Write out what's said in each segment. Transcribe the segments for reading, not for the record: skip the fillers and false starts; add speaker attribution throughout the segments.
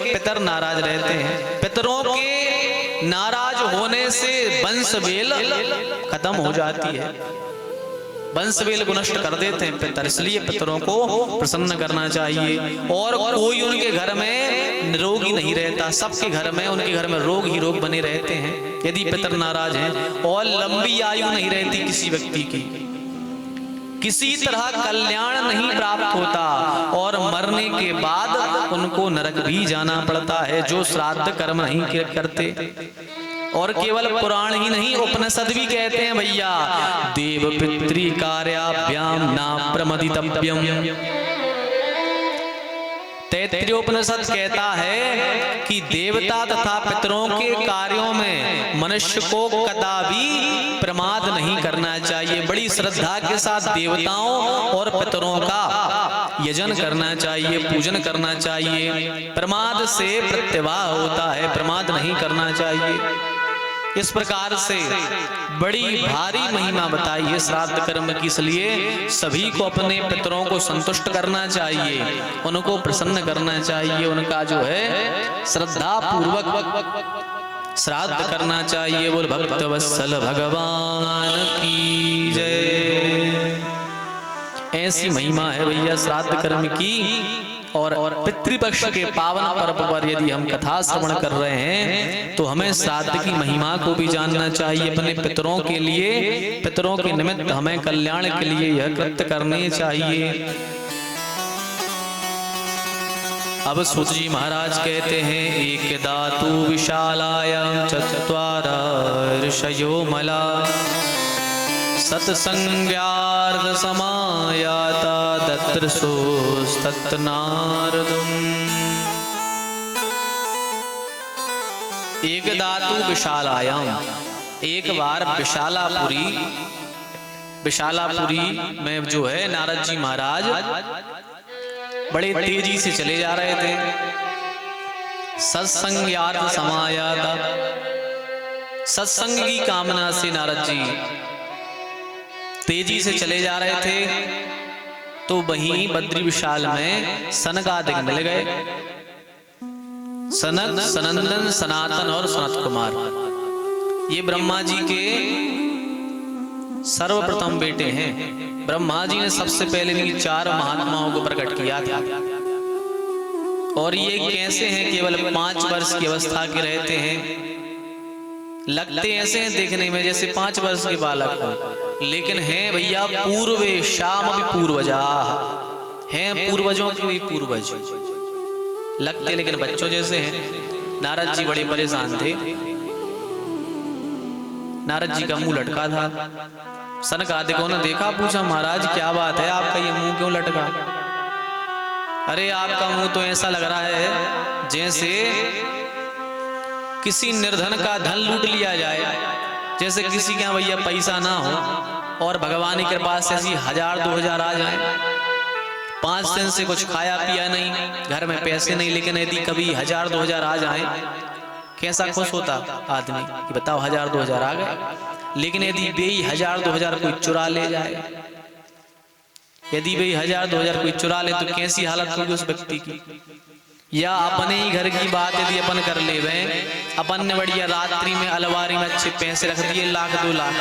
Speaker 1: पितर नाराज रहते हैं। पितरों के नाराज होने से वंश वेल खत्म हो जाती है, वंश वेल को नष्ट कर देते हैं पितर। इसलिए पितरों को प्रसन्न करना चाहिए। और कोई उनके घर में निरोगी नहीं रहता, सबके घर में, उनके घर में रोग ही रोग बने रहते हैं यदि पितर नाराज हैं। और लंबी आयु नहीं रहती किसी व्यक्ति की, किसी तरह कल्याण नहीं प्राप्त होता, और मरने के बाद उनको नरक भी जाना पड़ता है जो श्राद्ध कर्म नहीं करते। और केवल पुराण ही नहीं, उपनिषद भी कहते हैं भैया, देव पितृ कार्याभ्याम ना प्रमदितव्यम। तैत्तिरीयोपनिषद कहता है कि देवता तथा पितरों के कार्यों में मनुष्य को कदापि प्रमाद नहीं करना चाहिए। बड़ी श्रद्धा के साथ देवताओं और पितरों का यजन करना चाहिए, पूजन करना चाहिए। प्रमाद से प्रत्यवाह होता है, प्रमाद नहीं करना चाहिए। इस प्रकार से बड़ी भारी महिमा बताई है श्राद्ध कर्म की। इसलिए सभी को अपने पितरों को संतुष्ट करना चाहिए, उनको प्रसन्न करना चाहिए, उनका जो है श्रद्धा पूर्वक श्राद्ध करना चाहिए। बोल भक्तवत्सल भगवान की जय। ऐसी महिमा है भैया श्राद्ध कर्म की। और पितृपक्ष के पावन पर्व पर यदि हम कथा श्रवण कर रहे हैं तो हमें श्राद्ध की महिमा को भी जानना चाहिए। अपने पितरों के लिए, पितरों के निमित्त हमें कल्याण के लिए यह कृत्य करने चाहिए। अब सूत जी महाराज कहते हैं, एक दातु विशालायां चत्वारा ऋषयो मला सत्संग्यार्थ समायाता दत्रसोस्तत् नारदम्। एक दातु विशालायाम, एक बार विशालापुरी में जो है नारद जी महाराज बड़े तेजी से चले जा रहे थे। सत्संग्यार्थ समायाता, सत्संग की कामना से नारद जी तेजी से चले जा रहे थे। तो वहीं बद्री विशाल में सनकादिक मिल गए। सनक, सनंदन, सनातन और सनत कुमार, ये ब्रह्मा जी के सर्वप्रथम बेटे हैं। ब्रह्मा जी ने सबसे पहले इन 4 महात्माओं को प्रकट किया था। और ये कैसे हैं, केवल 5 वर्ष की अवस्था के रहते हैं। लगते ऐसे हैं देखने में जैसे 5 वर्ष के बालक हो, लेकिन हैं भैया पूर्वे शाम भी पूर्वजा, हैं पूर्वजों के भी पूर्वज लगते, लेकिन बच्चों जैसे हैं। नारद जी बड़े परेशान थे। नारद जी का मुंह लटका था। सनकादिकों ने देखा, पूछा, महाराज क्या बात है, आपका ये मुंह क्यों लटका? अरे आपका मुंह तो ऐसा लग रहा है जैसे किसी निर्धन का धन लूट लिया जाए, जैसे किसी के यहाँ भैया पैसा ना हो और भगवान की कृपा से ऐसी 1000-2000 आ जाए। 5 दिन से कुछ खाया पिया नहीं, घर में पैसे नहीं, लेकिन यदि कभी 1000-2000 आ जाए, कैसा खुश होता आदमी कि बताओ 1000-2000 आ गए। लेकिन यदि वही 1000-2000 कोई चुरा ले जाए, यदि वही 1000-2000 कोई चुरा ले तो कैसी हालत होगी उस व्यक्ति की। या अपने ही घर की बात यदि अपन कर ले, अपन ने बढ़िया रात्रि में अलमारी में अच्छे पैसे रख दिए, 1-2 लाख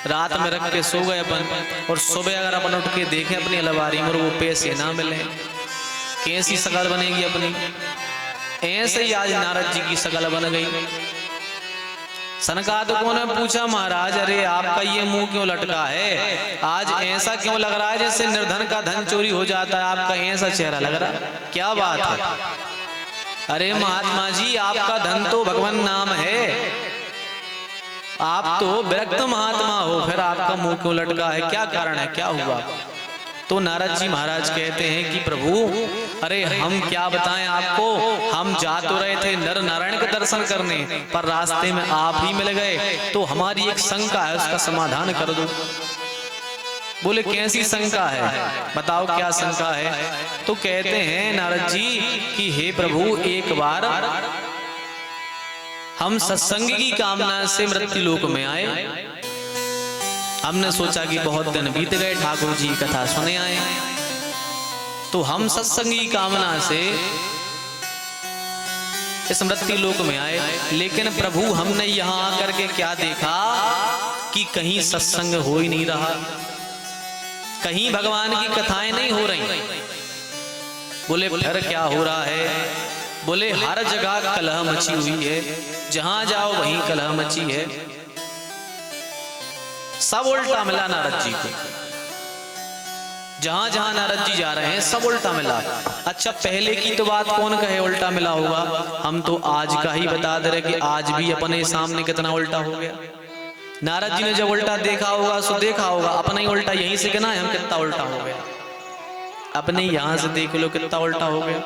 Speaker 1: रात में रख के सो गए अपन, और सुबह अगर अपन उठ के देखें अपनी अलमारी में और वो पैसे ना मिले, कैसी शकल बनेगी अपनी। ऐसे ही आज नारद जी की शकल बन गई। सनकादिकों ने पूछा, महाराज अरे आपका ये मुंह क्यों लटका है, आज ऐसा क्यों लग रहा है जैसे निर्धन का धन चोरी हो जाता है, आपका ऐसा चेहरा लग रहा है, क्या बात है? अरे महात्मा जी, आपका धन तो भगवान नाम है, आप तो विरक्त महात्मा हो, फिर आपका मुंह क्यों लटका है, क्या कारण है, क्या हुआ? तो नारद जी महाराज कहते हैं कि प्रभु अरे हम क्या बताएं आपको, हम जा तो रहे थे नर नारायण का दर्शन करने, पर रास्ते में आप ही मिल गए, तो हमारी एक शंका है, उसका समाधान कर दो। बोले कैसी शंका है, बताओ क्या शंका है? तो कहते हैं नारद जी कि हे प्रभु, एक बार हम सत्संग की कामना से मृत्यु लोक में आए। हमने सोचा कि बहुत दिन बीत गए, ठाकुर जी कथा सुने आए, तो हम सत्संग की कामना से इस मृत्यु लोक में आए, लेकिन प्रभु हमने यहाँ आकर के क्या देखा कि कहीं सत्संग हो ही नहीं रहा, कहीं भगवान की कथाएं नहीं हो रही। बोले फिर क्या हो रहा है? बोले हर जगह कलह मची हुई है, जहां जाओ वहीं कलह मची है। सब उल्टा मिला नारद जी को, जहां जहां नारद जी जा रहे हैं सब उल्टा मिला। अच्छा, पहले की तो बात कौन कहे उल्टा मिला होगा, हम तो आज का ही बता दे रहे कि आज भी अपने सामने कितना उल्टा हो गया। नारद जी ने जब उल्टा देखा होगा सो देखा होगा, अपना ही उल्टा यहीं से कहना है हम कितना उल्टा हो गया। अपने यहां से देख लो कितना उल्टा हो गया।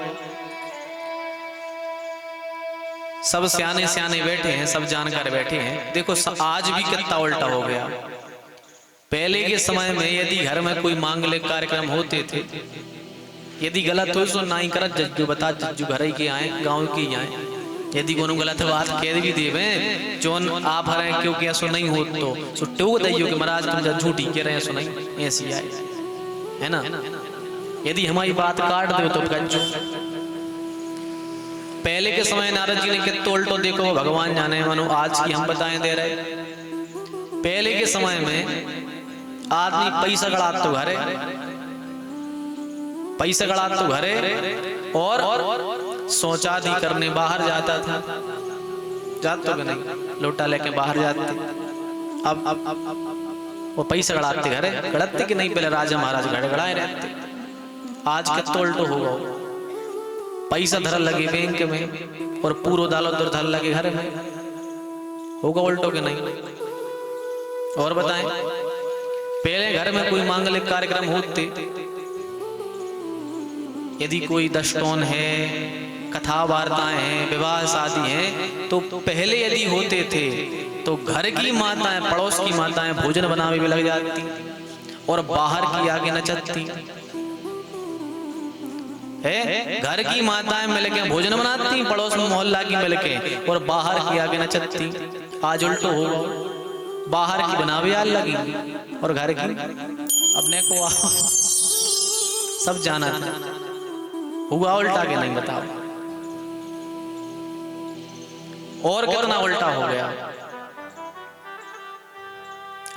Speaker 1: सब सियाने सियाने बैठे हैं, सब जानकार बैठे हैं, देखो आज भी कितना उल्टा हो गया। पहले के समय में यदि घर में कोई मांगलिक कार्यक्रम होते थे, यदि गलत हो तो ना ही करत जज्जू बता, जज्जू घर ही के आए, गांव के ही आए। यदि कोनो गलत बात कह भी देवे जोन आप हरे क्योंकि ऐसो नहीं हो तो टोक दैयो कि महाराज तुम जब झूठी कह रहे हैं, ऐसो नहीं ऐसी आए, है ना। यदि हमारी बात काट दो तो गज्जू। पहले के समय नारद जी ने कितना उल्टो देखो भगवान जाने, मानो आज की हम बताएं दे रहे। पहले के समय में आदमी पैसा गड़ा तो घरे, पैसा गड़ा तो घरे और शौचादी करने बाहर जाता था। जाते तो नहीं, लोटा लेके बाहर जाते। अब वो पैसा गड़ाते घरे, गड़ाते कि नहीं? पहले राजा महाराज घड़े गड़ाए रहते। आज के तो उल्टो होगा, पैसा धर लगे बैंक में और पूरो दालो धर लगे घर में, होगा उल्टो के नहीं? और बताएं, पहले घर में कोई मांगलिक कार्यक्रम होते, यदि कोई दशटोन है, कथा वार्ताएं हैं, विवाह शादी है, तो पहले यदि होते थे तो घर की माताएं, पड़ोस की माताएं भोजन बनाने में लग जाती और बाहर की आगे नचती है। घर की माताएं मिलके भोजन बनाती, पड़ोस में मोहल्ला की मिलके, और बाहर की आगे नचती। आज उल्टो होगा, बाहर की बनावे आल लगी और घर की अपने को सब जाना था। हुआ उल्टा के नहीं? बताओ। और कितना उल्टा हो गया।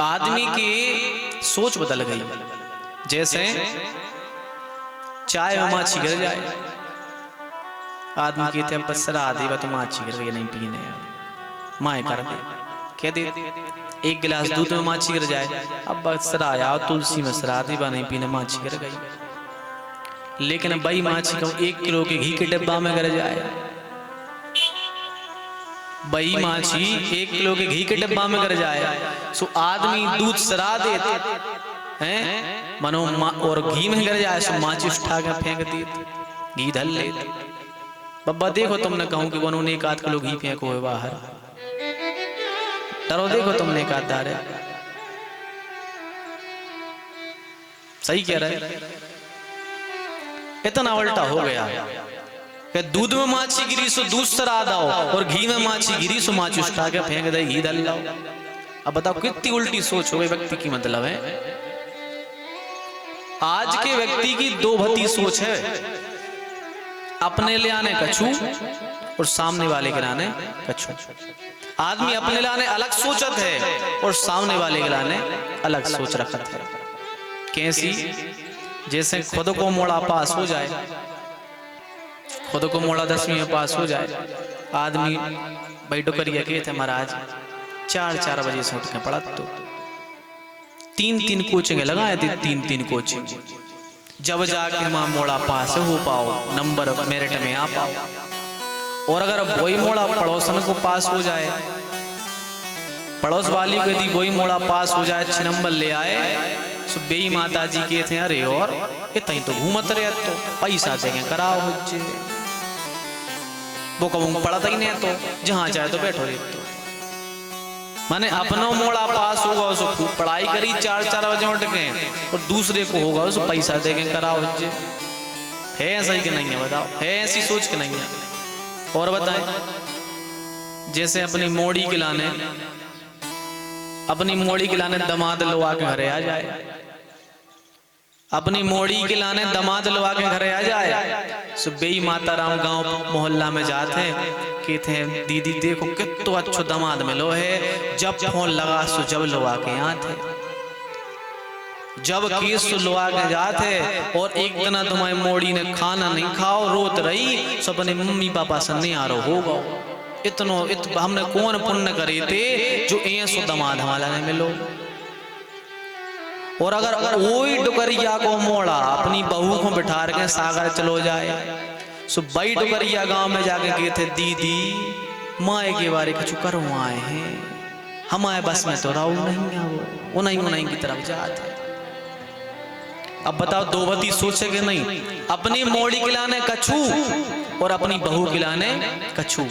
Speaker 1: आदमी की सोच बदल गई। जैसे चाय में माछी गिर जाए, आदमी कहते हैं बसरा दे तो माछी गिर गई, नहीं पीने माए कर दे, कह दे। एक गिलास दूध में माछी गिर जाए, अब बसरा आया तुलसी में सरा दे, नहीं पीने माछी गिर गई। लेकिन बई माछी को 1 किलो के घी के डिब्बा में गिर जाए, बई माछी 1 किलो के घी के डिब्बा में गिर जाए, सो आदमी दूध सरा देते हैं मनो और घी में गिर जाए, सो माछी उठा के फेंक देते, घी धल लेते। बब्बा देखो तुमने कहूं कि उन्होंने 1 किलो घी फेंको है बाहर, डरो देखो तुमने एक आध है। सही कह रहे। इतना उल्टा हो गया कि दूध में माछी गिरी सो दूध सरा दाओ, और घी में माछी गिरी सो माछी उठा के फेंक दे, घी डाल लाओ। अब बताओ कितनी उल्टी सोच हो गई व्यक्ति की। मतलब है आज के व्यक्ति की 2 भती सोच है, अपने ले आने कछू और सामने वाले के लाने कछू। आदमी अपने लाने अलग सोचत है और सामने वाले के लाने अलग सोच रखत है। कैसी? जैसे खुद को मोड़ा पास हो जाए, खुद को मोड़ा 10वीं में पास हो जाए, आदमी बैठो करिए के थे महाराज 4-4 बजे से उठ के पढ़ा, तो 3-3 कोचिंग लगाए थे, 3-3 कोचिंग। जब जाके मां मोड़ा पास हो पाओ, नंबर मेरिट में आ पाओ। और अगर वही मोड़ा पड़ोसन को पास हो जाए, पड़ोस वाली को यदि वही मोड़ा पास हो जाए, 6 नंबर ले आए, सो बेई माता जी के थे अरे और इतनी तो घूमत रहे, तो पैसा देंगे कराओ मुझे, वो कहूँ पढ़ता ही नहीं, तो जहां चाहे तो बैठो रहे। तो माने अपना मोड़ा पास होगा उसको खूब पढ़ाई करी 4-4 बजे उठ के, और दूसरे को होगा उसको पैसा देंगे कराओ मुझे। है ऐसा ही कि नहीं है? बताओ, है ऐसी सोच के नहीं है? और बताएं, जैसे अपनी मोड़ी के लाने दामाद लो आके घरे आ जाए, अपनी मोड़ी के लाने दमाद लवा के घरे आ जाए। सुबेई माता राम गांव मोहल्ला में जाते कहते हैं दीदी देखो कितो अच्छो दमाद मिलो है, जब फोन लगा सो जब लवा के आते, जब केस लुआ के जाते और एक दिन तुम्हारी मोड़ी ने खाना नहीं खाओ रोत रही, सो अपने मम्मी पापा से नहीं आ रहा होगा। इतनो हमने कौन पुण्य करे थे जो ऐसो दमाद हमारा ने मिलो। और अगर वही डुकरिया को मोड़ा अपनी बहू को बिठा के सागर चलो जाए, सो बई डुकरिया गांव में जाके गए थे दीदी माए के बारे कुछ करो आए हैं, हमारे बस में तो राहु नहीं है, वो उन्हीं की तरफ जाते। अब बताओ दोवती सोचे कि नहीं, अपनी मोड़ी खिलाने कछू और अपनी बहू खिलाने कछू।